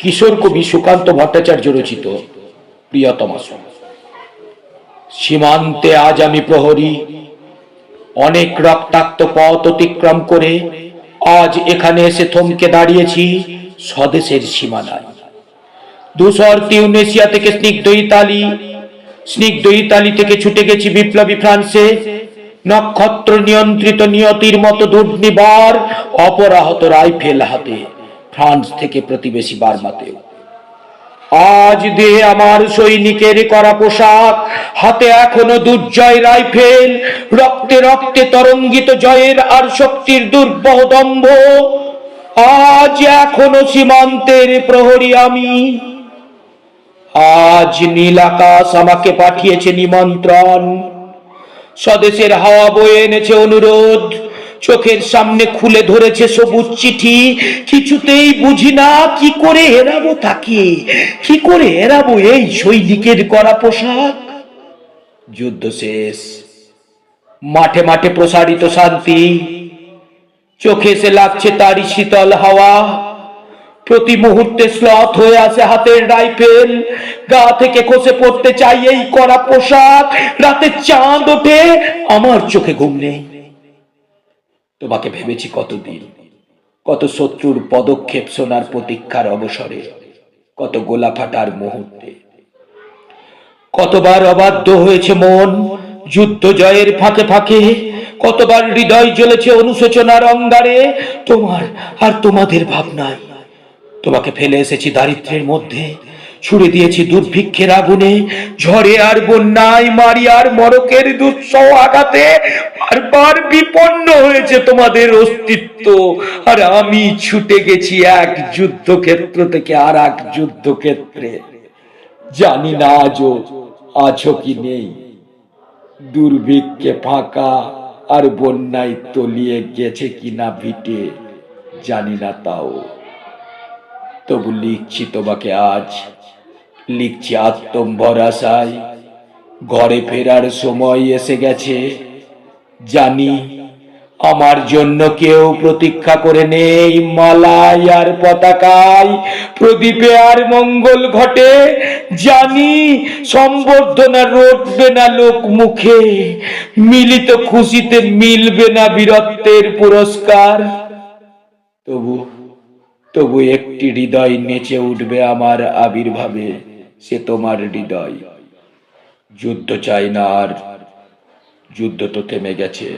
কিশোর কবি সুকান্ত ভট্টাচার্য রচিত প্রিয়তমা। সীমান্তে আজ আমি প্রহরী, অনেক রক্তাক্ত পথ অতিক্রম করে আজ এখানে এসে থমকে দাঁড়িয়েছি স্বদেশের সীমানায়। ধূসর তিউনেশিয়া থেকে স্নিগ্ধ ইতালি থেকে ছুটে গেছি বিপ্লবী ফ্রান্সে, নক্ষত্র নিয়ন্ত্রিত নিয়তির মতো দুর্নিবার অপরাহত রাইফেল হাতে ফ্রান্স থেকে প্রতিবেশী বার্মাতে। আজ দেহে আমার সৈনিকের করা পোশাক, হাতে এখনো দুর্জয় রাইফেল, রক্তে রক্তে তরঙ্গিত জয়ের আর শক্তির দুর্বহ দম্ভ। আজ এখনো সীমান্তের প্রহরী আমি। আজ নীল আকাশ আমাকে পাঠিয়েছে নিমন্ত্রণ, স্বদেশের হাওয়া বয়ে এনেছে অনুরোধ, চোখের সামনে খুলে ধরেছে সবুজ চিঠি। কিছুতেই বুঝি না কি করে এড়াবো তাকে, কি করে এড়াবো এই সৈনিকের করা পোশাক। যুদ্ধ শেষ, মাঠে মাঠে প্রসারিত শান্তি, চোখে এসে লাগছে তারই শীতল হাওয়া। প্রতি মুহূর্তে স্লথ হয়ে আসে হাতের রাইফেল, গা থেকে খসে পড়তে চাই এই করা পোশাক। রাতে চাঁদ ওঠে, আমার চোখে ঘুম নেই। তোমাকে ভেবেছি কতদিন, কত শত্রুর পদক্ষেপ শোনার প্রতীক্ষার অবসরে, কত গোলা ফাটার মুহূর্তে। কতবার অবাধ্য হয়েছে মন যুদ্ধ জয়ের ফাঁকে ফাঁকে, কতবার হৃদয় জ্বলেছে অনুশোচনার অঙ্গারে তোমার আর তোমাদের ভাবনায়। তোমাকে ফেলে এসেছি দারিদ্র্যের মধ্যে, ছুড়ে দিয়েছি দুর্ভিক্ষের আগুনে, ঝড়ে আর বন্যায়, মারি আর মরকের দুঃসহ আঘাতে। বারবার বিপন্ন হয়েছে তোমাদের অস্তিত্ব, আর আমি ছুটে গেছি এক যুদ্ধক্ষেত্র থেকে আর এক যুদ্ধক্ষেত্রে। জানি না আজও আছো কি নেই, দুর্ভিক্ষে ফাঁকা আর বন্যায় তলিয়ে গেছে কিনা ভিটে জানি না, তাও তবু লিখছি তোমাকে আজ, লিখছি আত্মভরসায়। ঘরে ফেরার সময় এসে গেছে, জানি আমার জন্য কেউ প্রতীক্ষা করে নেই মালায় আর পতাকায়, প্রদীপে আর মঙ্গল ঘটে। জানি সম্বর্ধনা রটবে না লোক মুখে, মিলিত খুশিতে মিলবে না বীরত্বের পুরস্কার। তবু একটি হৃদয় নেচে উঠবে আমার আবির্ভাবে, সে তোমার হৃদয়। যুদ্ধ চাই না আর, যুদ্ধ তো থেমে গেছে।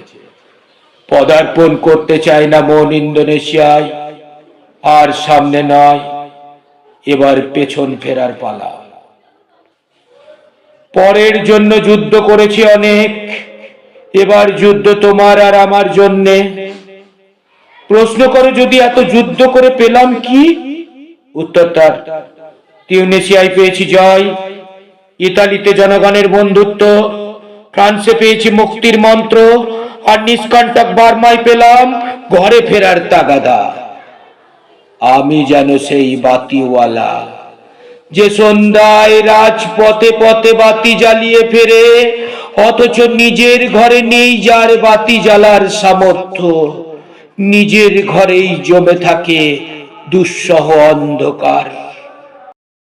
পদার্পণ করতে চাই না মন ইন্দোনেশিয়ায়, আর সামনে নয়, এবার পেছন ফেরার পালা। পরের জন্য যুদ্ধ করেছি অনেক, এবার যুদ্ধ তোমার আর আমার জন্যে। প্রশ্ন করে যদি এত যুদ্ধ করে পেলাম কি, উত্তর তার তিউনেশিয়ায় পেয়েছি জয়, ইতালিতে জনগণের বন্ধুত্ব, ফ্রান্সে পেয়েছি মুক্তির মন্ত্র, আর নিষ্কণ্টক বার্মায় পেলাম ঘরে ফেরার তাগাদা। আমি যেন সেই বাতিওয়ালা, যে সন্ধ্যায় রাজপথে পথে বাতি জ্বালিয়ে ফেরে, অথচ নিজের ঘরে নেই যার বাতি জ্বালার সামর্থ্য। নিজের ঘরেই জমে থাকে দুঃসহ অন্ধকার।